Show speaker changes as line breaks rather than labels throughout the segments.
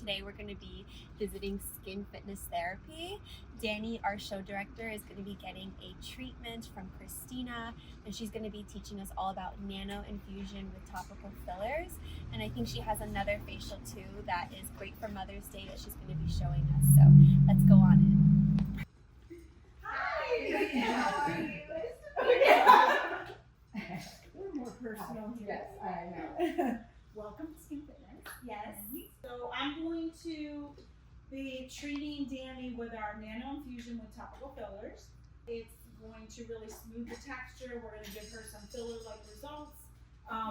today we're going to be visiting Skin Fitness Therapy. Danny, our show director, is going to be getting a treatment from Christina, and she's going to be teaching us all about Nano-Infusion with Topical Fillers. And I think she has another facial too that is great for Mother's Day that she's going to be showing us. So let's go on in.
Hi! How are you? We're more personal here.
Yes, I know.
Welcome to Skin Fitness.
Yes.
So I'm going to be treating Danny with our Nano-Infusion with Topical Fillers. It's going to really smooth the texture. We're going to give her some filler-like results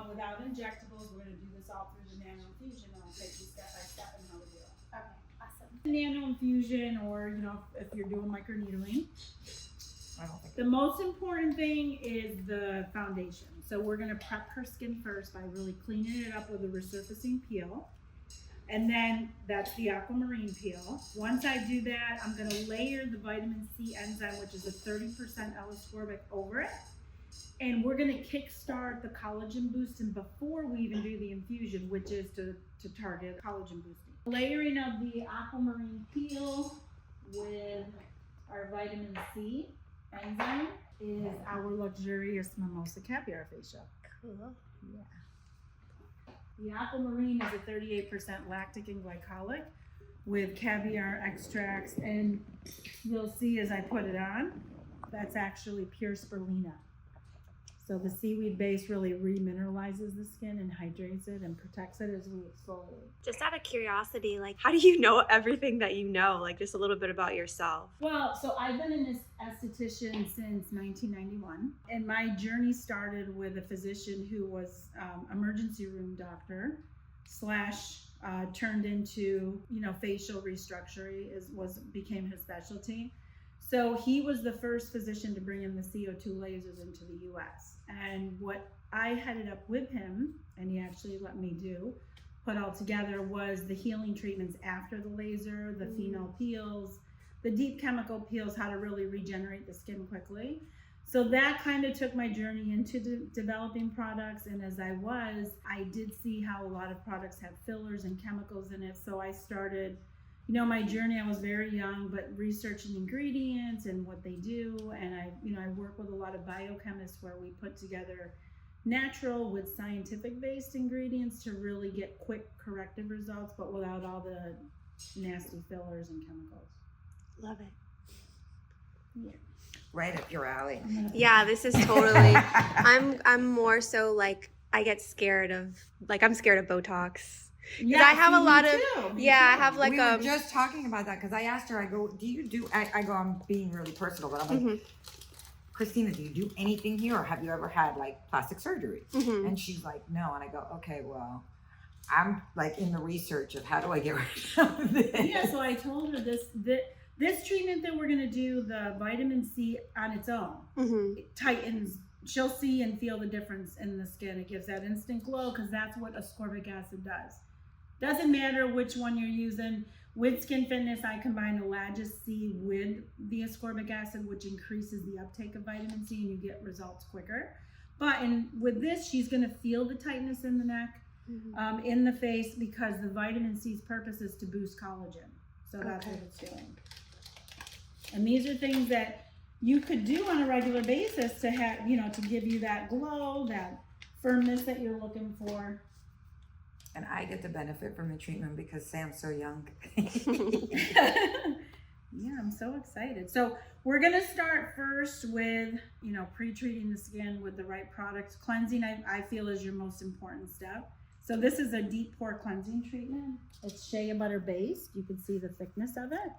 without injectables. We're going to do this all through the Nano-Infusion, and I'll take you step by step on how to do it.
Okay, awesome.
Nano-Infusion, or if you're doing microneedling, the most important thing is the foundation. So we're going to prep her skin first by really cleaning it up with a resurfacing peel. And then that's the aquamarine peel. Once I do that, I'm going to layer the vitamin C enzyme, which is a 30% L-ascorbic, over it. And we're going to kickstart the collagen boosting before we even do the infusion, which is to target collagen boosting. Layering of the aquamarine peel with our vitamin C enzyme is our luxurious mimosa caviar facial.
Cool.
Yeah. The aquamarine is a 38% lactic and glycolic with caviar extracts, and you'll see as I put it on, that's actually pure spirulina. So the seaweed base really remineralizes the skin and hydrates it and protects it as we exfoliate.
Just out of curiosity, like, how do you know everything that you know? Like, just a little bit about yourself.
Well, so I've been an esthetician since 1991, and my journey started with a physician who was emergency room doctor / turned into, facial restructuring became his specialty. So he was the first physician to bring in the CO2 lasers into the US. And what I headed up with him, and he actually let me put all together, was the healing treatments after the laser, the phenol peels, the deep chemical peels, how to really regenerate the skin quickly. So that kind of took my journey into developing products. And as I did see how a lot of products have fillers and chemicals in it. So I started, my journey. I was very young, but researching ingredients and what they do. And I work with a lot of biochemists where we put together natural with scientific based ingredients to really get quick corrective results, but without all the nasty fillers and chemicals.
Love it.
Yeah.
Right up your alley.
Yeah, this is totally. I'm more so like I get scared of I'm scared of Botox.
Yeah,
I have a lot of
Me too.
I have
We were just talking about that because I asked her, I go, do you do, I go, I'm being really personal, but I'm like, Christina, do you do anything here, or have you ever had like plastic surgery? And she's like, no. And I go, okay, well, I'm like in the research of how do I get rid of this?
Yeah, so I told her this treatment that we're gonna do, the vitamin C on its own, it tightens. She'll see and feel the difference in the skin. It gives that instant glow because that's what ascorbic acid does. Doesn't matter which one you're using. With Skin Fitness, I combine Elagis C with the ascorbic acid, which increases the uptake of vitamin C, and you get results quicker. But with this, she's gonna feel the tightness in the neck, in the face, because the vitamin C's purpose is to boost collagen. So that's what it's doing. And these are things that you could do on a regular basis to have, to give you that glow, that firmness that you're looking for.
And I get the benefit from the treatment because Sam's so young.
Yeah, I'm so excited. So we're gonna start first with, pre-treating the skin with the right products. Cleansing, I feel, is your most important step. So this is a deep pore cleansing treatment. It's shea butter based. You can see the thickness of it.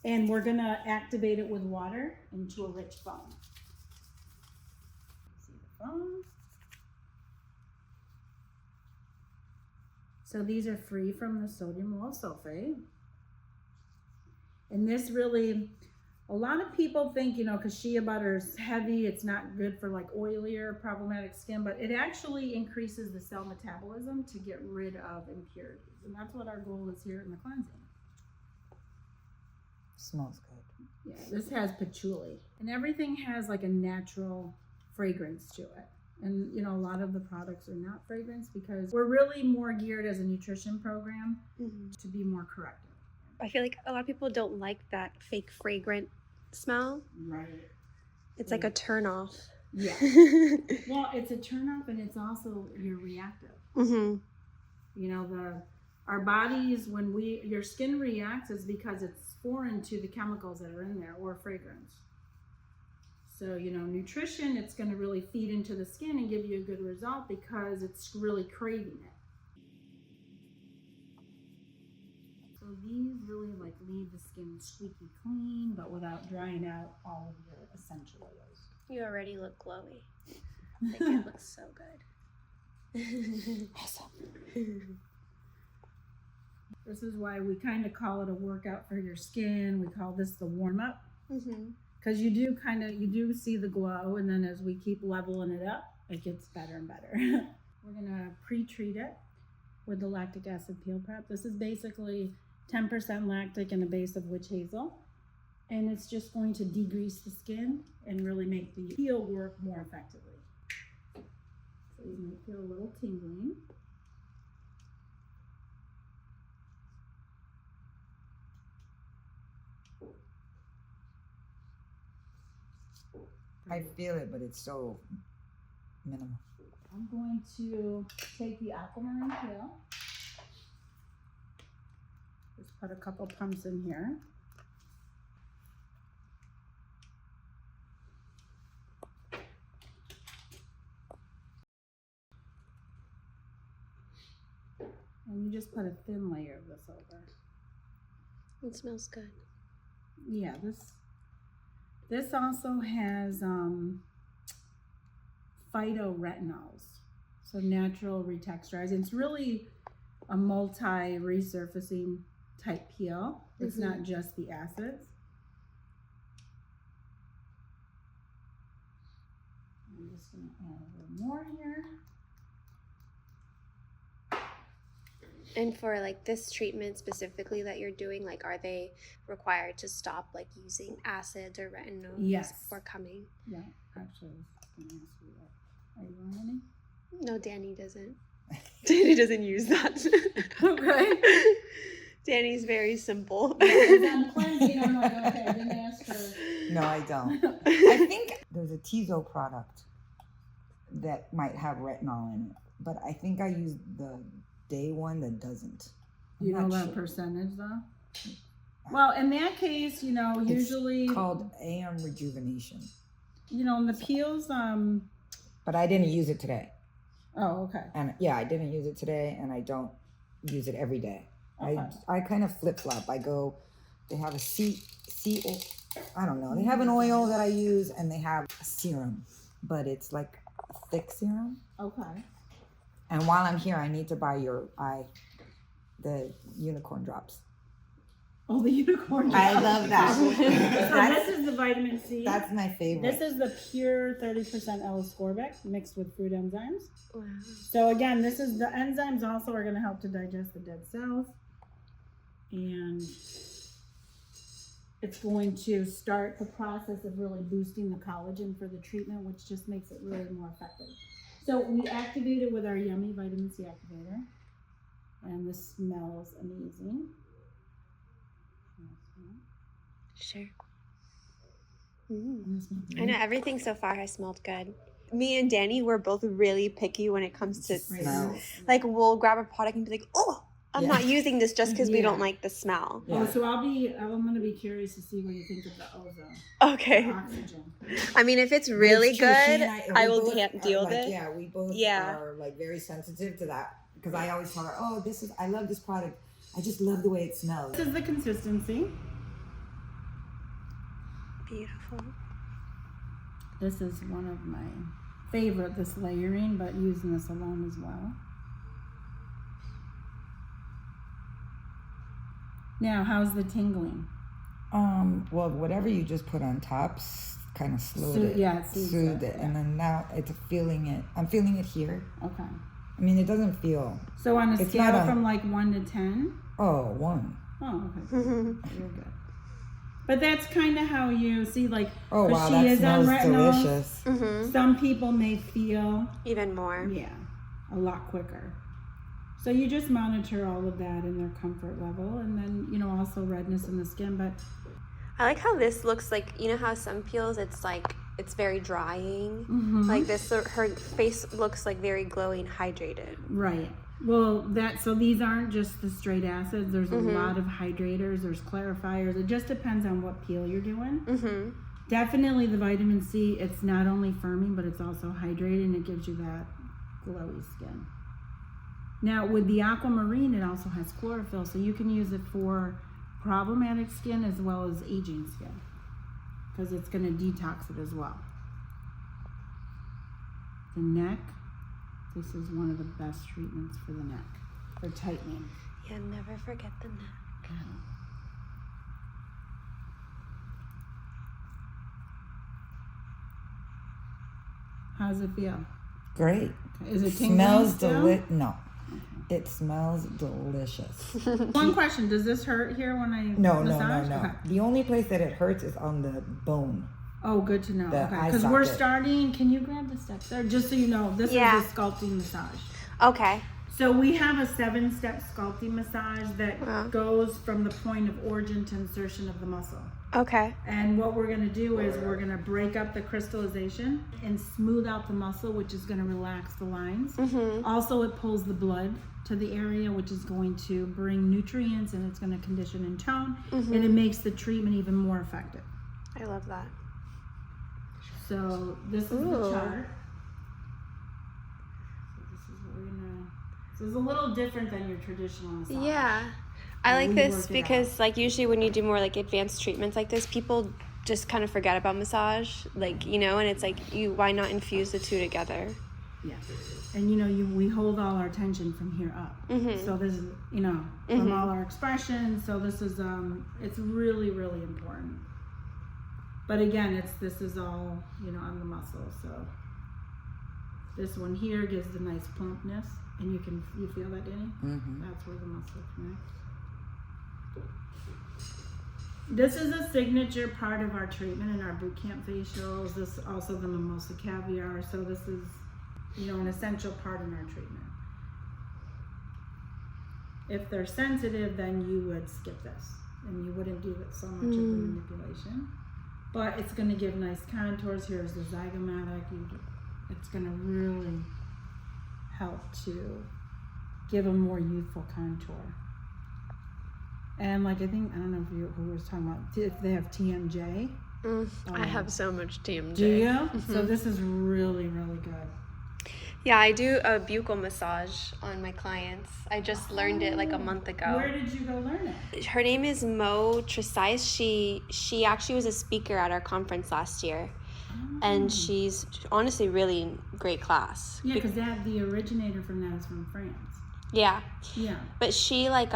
And we're gonna activate it with water into a rich foam. See the foam? So these are free from the sodium lauryl sulfate. And this really, a lot of people think, because shea butter is heavy, it's not good for like oilier, problematic skin, but it actually increases the cell metabolism to get rid of impurities. And that's what our goal is here in the cleansing.
Smells good.
Yeah, this has patchouli. And everything has like a natural fragrance to it. And, you know, a lot of the products are not fragrance because we're really more geared as a nutrition program to be more corrective.
I feel like a lot of people don't like that fake fragrant smell.
Right.
It's like a turn off.
Yeah. Well, it's a turn off, and it's also you're reactive.
Mm-hmm.
You know, our bodies, when your skin reacts, is because it's foreign to the chemicals that are in there or fragrance. So, you know, nutrition, it's going to really feed into the skin and give you a good result because it's really craving it. So these really like leave the skin squeaky clean, but without drying out all of your essential oils.
You already look glowy. I think it looks so good.
Awesome.
This is why we kind of call it a workout for your skin. We call this the warm up. Because you do see the glow, and then as we keep leveling it up, it gets better and better. We're gonna pre-treat it with the lactic acid peel prep. This is basically 10% lactic and a base of witch hazel, and it's just going to degrease the skin and really make the peel work more effectively. So you might feel a little tingling.
I feel it, but it's so minimal.
I'm going to take the aquamarine peel. Just put a couple pumps in here. And you just put a thin layer of this over.
It smells good.
Yeah, this also has phytorretinols, so natural retexturizing. It's really a multi-resurfacing type peel. It's not just the acids. I'm just going to add a little more here.
And for like this treatment specifically that you're doing, like are they required to stop like using acids or retinols
Yes.
before coming?
Yeah, actually, I was going to ask you that. Are you on any?
No, Danny doesn't. Danny doesn't use that.
Okay.
Danny's very simple.
I'm cleansing. I'm like, okay, I didn't ask her.
No, I don't. I think there's a Tizo product that might have retinol in it, but I think I used the day one that doesn't.
You know that percentage though? Well, in that case, you know, usually
it's called AM rejuvenation.
You know, in the peels,
but I didn't use it today.
Oh, okay.
And yeah, I didn't use it today, and I don't use it every day.
Okay.
I kind of flip flop. I go. They have I don't know. They have an oil that I use, and they have a serum, but it's like a thick serum.
Okay.
And while I'm here, I need to buy the unicorn drops.
Oh, the unicorn drops.
I love that.
So this is the vitamin C.
That's my favorite.
This is the pure 30% L-ascorbic mixed with fruit enzymes.
Wow.
So again, this is the enzymes also are going to help to digest the dead cells. And it's going to start the process of really boosting the collagen for the treatment, which just makes it really more effective. So we activate it with our yummy vitamin C activator, and this smells amazing.
Sure. I know everything so far has smelled good. Me and Danny, we're both really picky when it comes to
smells.
Like we'll grab a product and be like, oh, I'm not using this just because we don't like the smell.
Yeah. Oh, so I'm going to be curious to see what you think of the ozone.
Okay.
The oxygen.
I mean, if it's really
It's true.
good,
She and
I
we
will
both
deal
are,
with it.
Yeah, we both are like very sensitive to that because I always tell her, "Oh, I love this product. I just love the way it smells."
This is the consistency.
Beautiful.
This is one of my favorite, this layering, but using this alone as well. Now, how's the tingling?
Well, whatever you just put on top kind of slowed it.
Yeah,
soothed it. And then now it's feeling it. I'm feeling it here.
Okay.
I mean, it doesn't feel.
So on a scale from like 1 to 10?
Oh, 1.
Oh, okay. You're good. But that's kind of how you see, like,
Oh
'cause
wow,
she
that
is on
smells
retinols.
delicious.
Mm-hmm.
Some people may feel,
Even more.
yeah, a lot quicker. So you just monitor all of that in their comfort level, and then, you know, also redness in the skin. But
I like how this looks like, you know how some peels, it's like, it's very drying.
Mhm.
Like this, her face looks like very glowing, hydrated.
right. Well, so these aren't just the straight acids. There's a lot of hydrators. There's clarifiers. It just depends on what peel you're doing.
Mm-hmm.
Definitely the vitamin C. It's not only firming, but it's also hydrating. It gives you that glowy skin. Now with the aquamarine, it also has chlorophyll, so you can use it for problematic skin as well as aging skin, because it's going to detox it as well. The neck, this is one of the best treatments for the neck, for tightening.
Yeah, never forget the neck.
How's it feel?
Great.
Is it tingling
Smells
still?
No. It smells delicious.
One question, does this hurt here when I
No.
massage? Okay.
The only place that it hurts is on the bone.
Oh, good to know.
The
Okay,
eye
because we're
socket.
starting. Can you grab the steps there, just so you know? This
Yeah.
is a sculpting massage.
Okay.
So we have a 7-step sculpting massage that
Wow.
goes from the point of origin to insertion of the muscle.
Okay.
And what we're going to do is we're going to break up the crystallization and smooth out the muscle, which is going to relax the lines.
Mm-hmm.
Also, it pulls the blood to the area, which is going to bring nutrients, and it's going to condition and tone,
Mm-hmm.
and it makes the treatment even more effective.
I love that.
So this is
Ooh.
the chart. So this is what we're gonna. So it's a little different than your traditional massage.
Yeah. I
Yeah,
like
we
this
work it
because like usually when you do more like advanced treatments like this, people just kind of forget about massage, like, you know, and it's like, why not infuse the two together?
Yeah. And you know, we hold all our tension from here up.
Mm-hmm.
So this is, you know, from all our expressions. So this is, it's really, really important. But again, this is all, you know, on the muscle. So this one here gives the nice plumpness, and you feel that, Danny?
Mm-hmm.
That's where the muscle connects. This is a signature part of our treatment in our boot camp facials. This is also the mimosa caviar. So this is, you know, an essential part in our treatment. If they're sensitive, then you would skip this, and you wouldn't do so much of the manipulation. But it's going to give nice contours. Here's the zygomatic. It's going to really help to give a more youthful contour. And like, I don't know who was talking about, if they have TMJ.
I have so much TMJ.
Do you? Mm-hmm. So this is really, really good.
Yeah, I do a buccal massage on my clients. I just learned it like a month ago.
Where did you go learn it?
Her name is Mo Tresice. She actually was a speaker at our conference last year. And she's honestly really great class.
Yeah, because the originator from that is from France.
Yeah.
Yeah.
But she like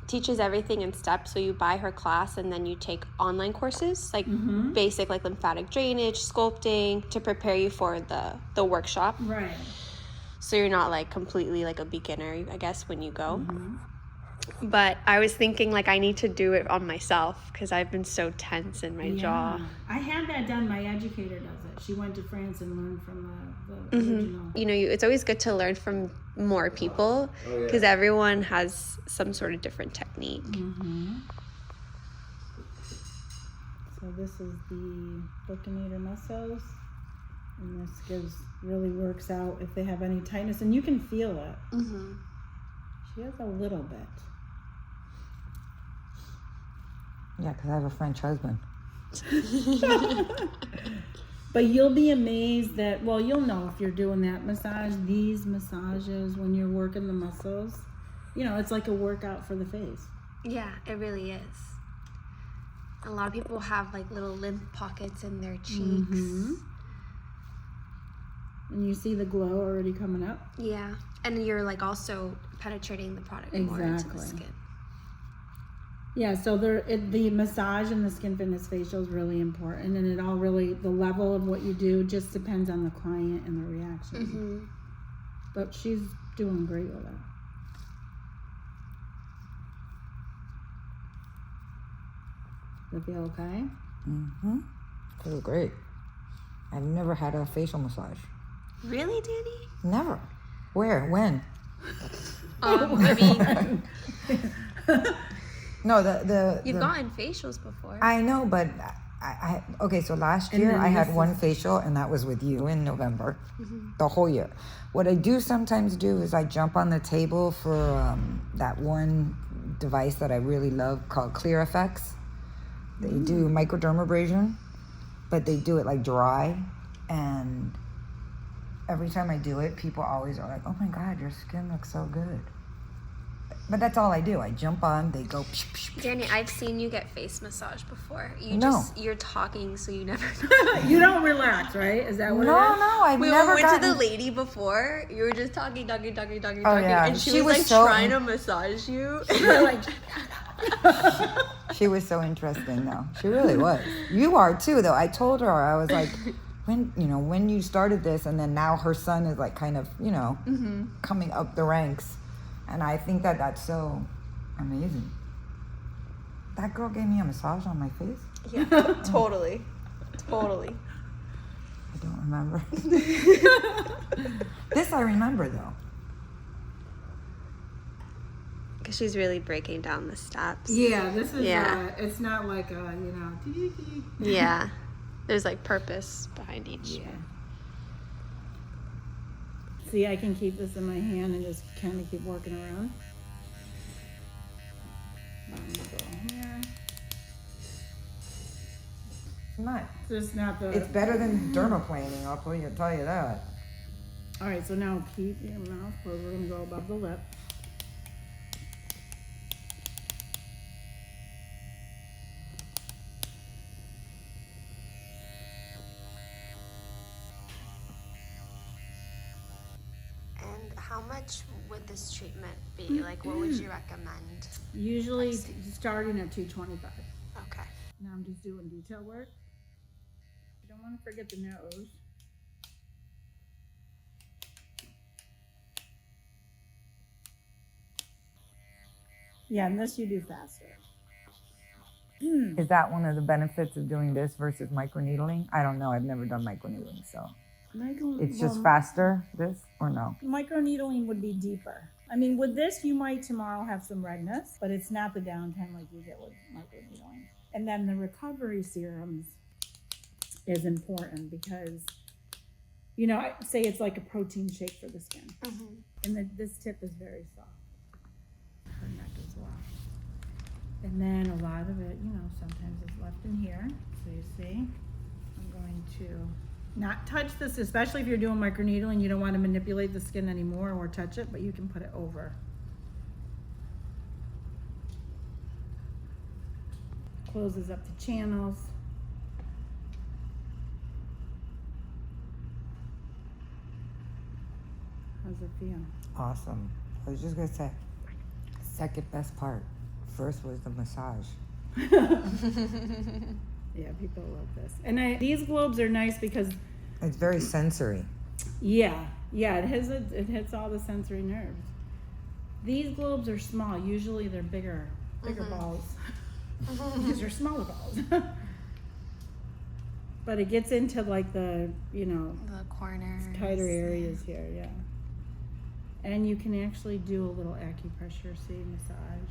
teaches everything in steps. So you buy her class and then you take online courses like basic like lymphatic drainage, sculpting to prepare you for the workshop.
Right.
So you're not like completely like a beginner, I guess, when you go. But I was thinking like I need to do it on myself because I've been so tense in my jaw.
I had that done. My educator does it. She went to France and learned from the original.
You know, it's always good to learn from more people because everyone has some sort of different technique.
So this is the buccinator muscles, and this really works out if they have any tightness, and you can feel it. She has a little bit.
Yeah, because I have a French husband.
But you'll be amazed that, well, you'll know if you're doing that massage, these massages, when you're working the muscles, you know, it's like a workout for the face.
Yeah, it really is. A lot of people have like little lymph pockets in their cheeks.
And you see the glow already coming up.
Yeah, and you're like also penetrating the product more into the skin.
Yeah, so the massage and the skin fitness facial is really important, and it all really, the level of what you do just depends on the client and the reaction. But she's doing great with it. Does it feel okay?
Mm-hmm. Feels great. I've never had a facial massage.
Really, Danny?
Never. Where? When?
I mean,
No, the
you've gotten facials before.
I know, but okay, so last
And
year
then
I had
this
one
is-
facial, and that was with you in November, the whole year. What I do sometimes do is I jump on the table for that one device that I really love called Clear Effects. They do microdermabrasion, but they do it like dry, and every time I do it, people always are like, "Oh my God, your skin looks so good." But that's all I do. I jump on, they go. Psh, psh, psh.
Danny, I've seen you get face massage before.
No.
You're talking, so you never.
You don't relax, right? Is that what
No,
it is?
no, I've
We
never
went
gotten.
to the lady before. You were just talking,
Oh, yeah.
and she,
She
was
was
like
so
trying to massage you.
Like,
She was so interesting, though. She really was. You are too, though. I told her, I was like, when you started this, and then now her son is like kind of, coming up the ranks, and I think that that's so amazing. That girl gave me a massage on my face.
Yeah, totally.
I don't remember. This I remember, though.
Because she's really breaking down the steps.
yeah, this is,
Yeah.
it's not like,
Yeah. There's like purpose behind each.
Yeah. See, I can keep this in my hand and just kind of keep working around. I'm gonna go here.
It's not.
Just not the.
It's better than dermaplaning, I'll tell you that.
All right, so now keep your mouth closed. We're gonna go above the lip.
And how much would this treatment be? Like, what would you recommend?
Usually
I see.
starting at 225.
Okay.
Now I'm just doing detail work. You don't want to forget the nose. Yeah, and this you do faster.
Is that one of the benefits of doing this versus microneedling? I don't know. I've never done microneedling, so it's just faster. This or no?
Microneedling would be deeper. I mean, with this, you might tomorrow have some redness, but it's not the downtime like you get with microneedling. And then the recovery serums is important because, I say it's like a protein shake for the skin. And this tip is very soft. Her neck as well. And then a lot of it, sometimes it's left in here. So you see, I'm going to not touch this, especially if you're doing microneedling. You don't want to manipulate the skin anymore or touch it, but you can put it over. Closes up the channels. How's it feel?
Awesome. I was just gonna say, second best part. First was the massage.
Yeah, people love this. And these globes are nice because,
It's very sensory.
it hits all the sensory nerves. These globes are small. Usually they're bigger balls. These are smaller balls. But it gets into like the,
The corners.
tighter areas here, yeah. And you can actually do a little acupressure, massage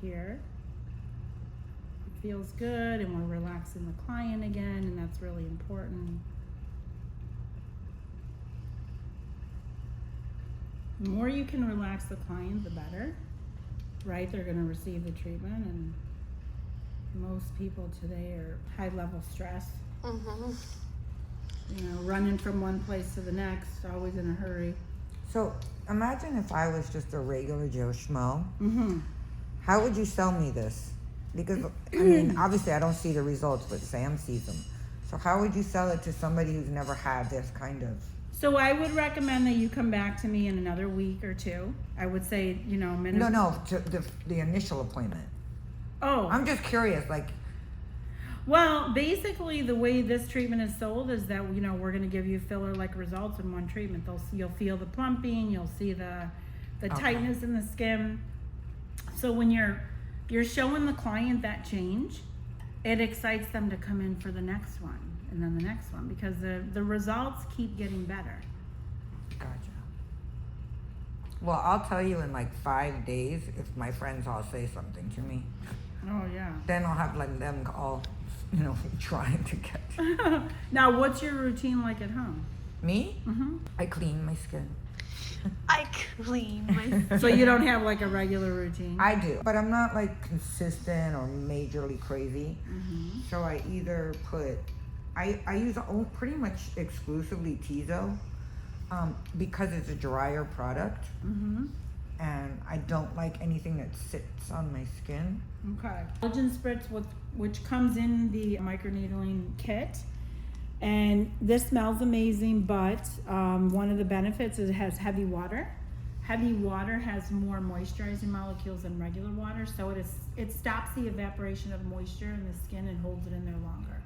here. It feels good, and we're relaxing the client again, and that's really important. The more you can relax the client, the better, right? They're going to receive the treatment, and most people today are high level stress. Running from one place to the next, always in a hurry.
So imagine if I was just a regular Joe Schmo.
Mm-hmm.
How would you sell me this? Because, I mean, obviously I don't see the results, but Sam sees them. So how would you sell it to somebody who's never had this kind of...
So I would recommend that you come back to me in another week or two. I would say, minimum.
No, to the initial appointment.
Oh,
I'm just curious, like,
well, basically the way this treatment is sold is that, we're going to give you filler-like results in one treatment. You'll feel the plumping, you'll see the
Okay.
tightness in the skin. So when you're you're showing the client that change, it excites them to come in for the next one and then the next one, because the results keep getting better.
Gotcha. Well, I'll tell you in like 5 days if my friends all say something to me.
Oh yeah.
Then I'll have like them all, trying to get.
Now, what's your routine like at home?
Me?
Mm-hmm.
I clean my skin.
I clean my
So you don't have like a regular routine?
I do, but I'm not like consistent or majorly crazy.
Mm-hmm.
So I either I use pretty much exclusively Tizo, because it's a drier product,
Mm-hmm.
and I don't like anything that sits on my skin.
Okay. Collagen spritz, which comes in the microneedling kit, and this smells amazing. But one of the benefits is it has heavy water. Heavy water has more moisturizing molecules than regular water, so it stops the evaporation of moisture in the skin and holds it in there longer.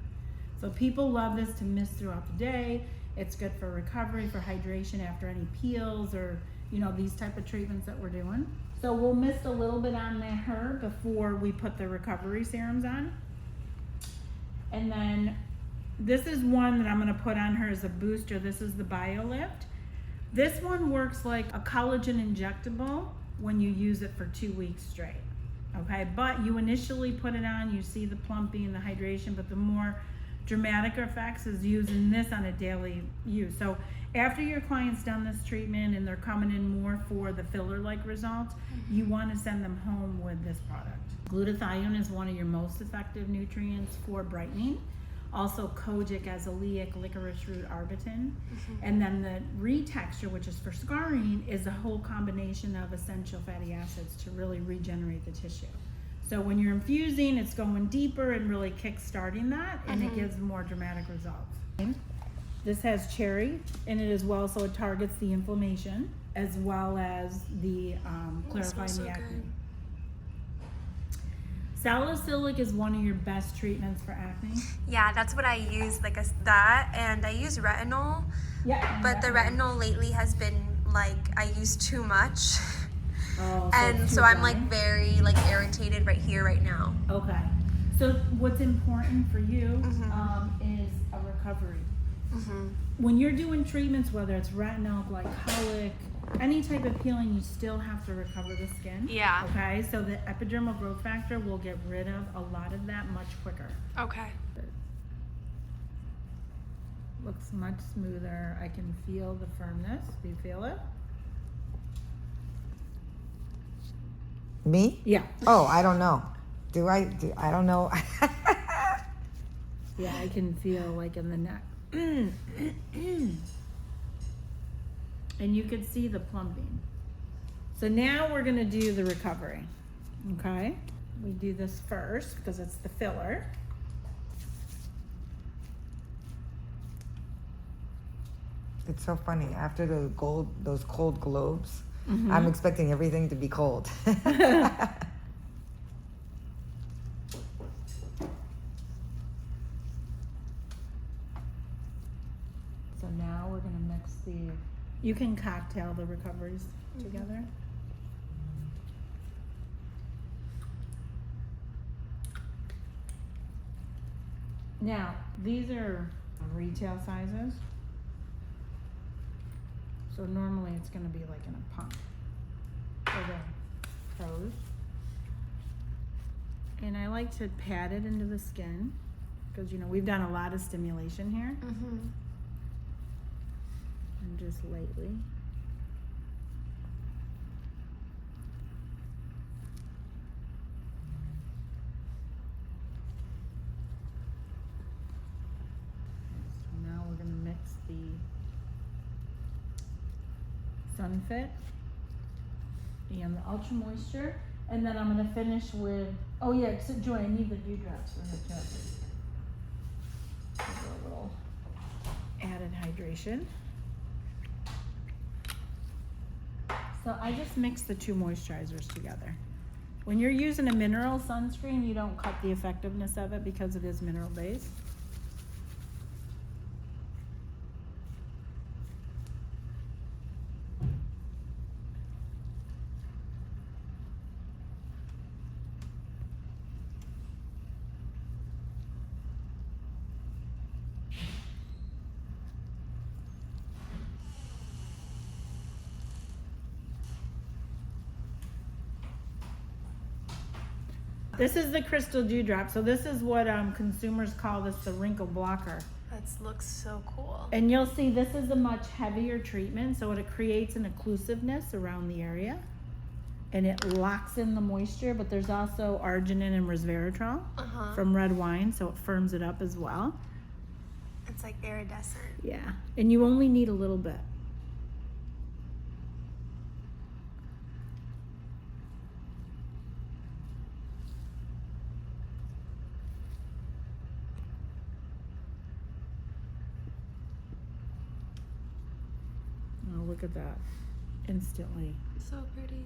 So people love this to mist throughout the day. It's good for recovery, for hydration after any peels or these type of treatments that we're doing. So we'll mist a little bit on her before we put the recovery serums on. And then this is one that I'm gonna put on her as a booster. This is the BioLift. This one works like a collagen injectable when you use it for 2 weeks straight. Okay, but you initially put it on, you see the plumping and the hydration, but the more dramatic effects is using this on a daily use. So after your client's done this treatment and they're coming in more for the filler-like results, you want to send them home with this product. Glutathione is one of your most effective nutrients for brightening. Also kojic, azelaic, licorice root, arbutin. And then the retexture, which is for scarring, is a whole combination of essential fatty acids to really regenerate the tissue. So when you're infusing, it's going deeper and really kick-starting that, and it gives more dramatic results. This has cherry in it as well, so it targets the inflammation as well as the clarifying the acne.
Good.
Salicylic is one of your best treatments for acne.
Yeah, that's what I use, that, and I use retinol.
Yeah.
But the retinol lately has been I use too much.
Oh,
And so I'm very irritated right here, right now.
Okay. So what's important for you is a recovery. When you're doing treatments, whether it's retinol, glycolic, any type of peeling, you still have to recover the skin.
Yeah.
Okay. So the epidermal growth factor will get rid of a lot of that much quicker.
Okay.
Looks much smoother. I can feel the firmness. Do you feel it?
Me?
Yeah.
Oh, I don't know. I don't know.
Yeah, I can feel like in the neck. And you can see the plumping. So now we're gonna do the recovery. Okay? We do this first because it's the filler.
It's so funny. After those cold globes, I'm expecting everything to be cold.
So now we're gonna mix you can cocktail the recoveries together. Now, these are retail sizes. So normally it's gonna be like in a pump for the toes. And I like to pat it into the skin because we've done a lot of stimulation here. And just lightly. So now we're gonna mix the Sunfit and the Ultra Moisture, and then I'm gonna finish with, oh yeah, so Joy, I need the dewdrops for her too. Give her a little added hydration. So I just mix the two moisturizers together. When you're using a mineral sunscreen, you don't cut the effectiveness of it because it is mineral based. This is the crystal dewdrop. So this is what consumers call this the wrinkle blocker.
That looks so cool.
And you'll see this is a much heavier treatment, so it creates an occlusiveness around the area. And it locks in the moisture, but there's also arginine and resveratrol from red wine, so it firms it up as well.
It's like iridescent.
Yeah, and you only need a little bit. Oh, look at that. Instantly.
So pretty.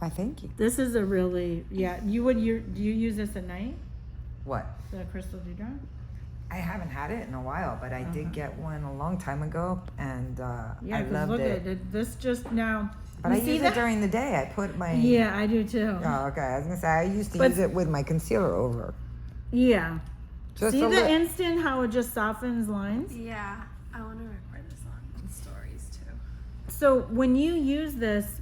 I thank you.
This is a really, yeah, do you use this at night?
What?
The crystal dewdrop?
I haven't had it in a while, but I did get one a long time ago, and
Yeah,
I
because
loved
look
it.
at it. This just now.
But I use it during the day. I put my.
Yeah, I do too.
Oh, okay. I was gonna say I used to use it with my concealer over.
Yeah.
Just
See
a
the
li-
instant how it just softens lines?
Yeah. I want to record this on stories too.
So when you use this,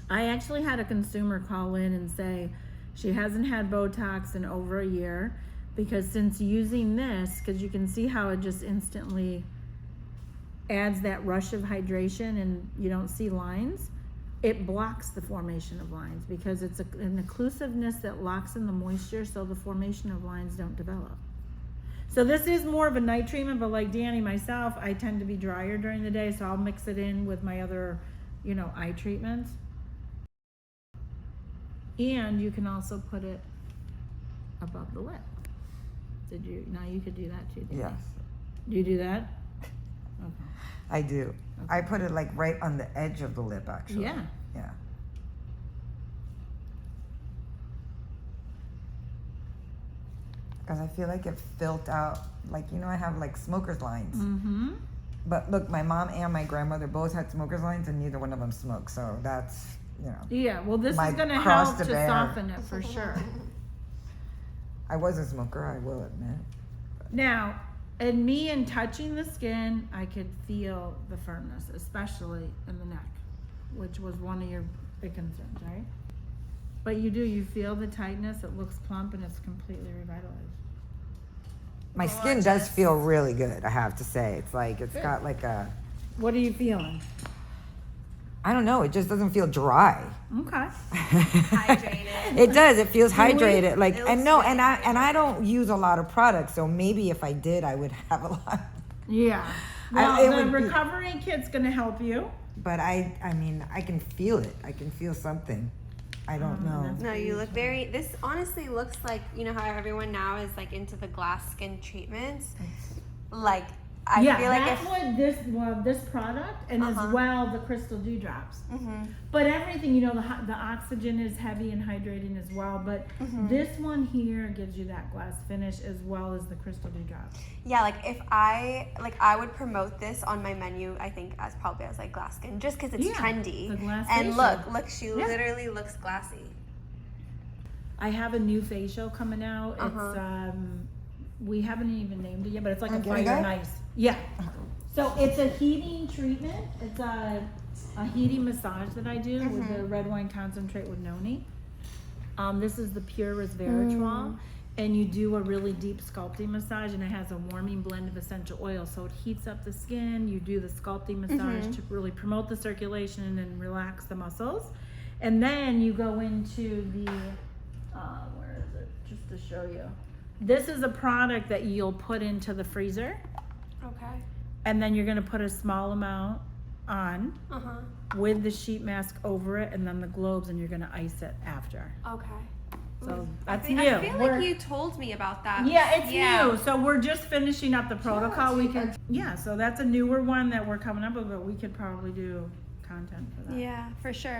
I actually had a consumer call in and say she hasn't had Botox in over a year because since using this, because you can see how it just instantly adds that rush of hydration and you don't see lines, it blocks the formation of lines because it's an occlusiveness that locks in the moisture so the formation of lines don't develop. So this is more of a night treatment, but like Danny, myself, I tend to be drier during the day, so I'll mix it in with my other, eye treatments. And you can also put it above the lip. Now you could do that too, Danny.
Yes,
Do you do that? Okay.
I do. I put it like right on the edge of the lip, actually.
Yeah.
Yeah. Because I feel like it filled out, like, I have like smoker's lines.
Mm-hmm.
But look, my mom and my grandmother both had smoker's lines, and neither one of them smoked. So that's,
Yeah, well, this
My
is going to
cross
help
to
to
bear.
soften it for sure.
I was a smoker, I will admit.
Now, in me in touching the skin, I could feel the firmness, especially in the neck, which was one of your big concerns, right? But you feel the tightness, it looks plump, and it's completely revitalized.
My skin does feel really good, I have to say. It's like, it's got like a,
What are you feeling?
I don't know, it just doesn't feel dry.
Okay.
Hydrated.
It does, it feels
Really?
hydrated. Like,
It
and
looks
no,
really
and I don't use a lot of products, so maybe if I did, I would have a lot.
Yeah.
it
Well, the
would be-
recovery kit's going to help you.
But I mean, I can feel it. I can feel something. I don't know.
that's-
No, you look this honestly looks like, how everyone now is like into the glass skin treatments. Like, I feel like
that's what this product and as well the crystal dewdrops. But everything, the oxygen is heavy and hydrating as well. But this one here gives you that glass finish as well as the crystal dewdrops.
Yeah, like if I would promote this on my menu, I think as like glass skin, just because it's trendy.
The glass
And
facial.
look, she literally looks glassy.
I have a new facial coming out. It's we haven't even named it yet, but it's like a brighter
Guy?
nice. Yeah. So it's a heating treatment. It's a heating massage that I do with the red wine concentrate with noni. This is the pure resveratrol. And you do a really deep sculpting massage, and it has a warming blend of essential oils. So it heats up the skin. You do the sculpting massage to really promote the circulation and relax the muscles. And then you go into the, where is it? Just to show you. This is a product that you'll put into the freezer.
Okay.
And then you're going to put a small amount on with the sheet mask over it, and then the globes, and you're going to ice it after.
Okay.
So that's
I
new.
feel like you told me about that.
Yeah, it's new. So we're just finishing up the protocol. So that's a newer one that we're coming up with, but we could probably do content for that.
Yeah, for sure.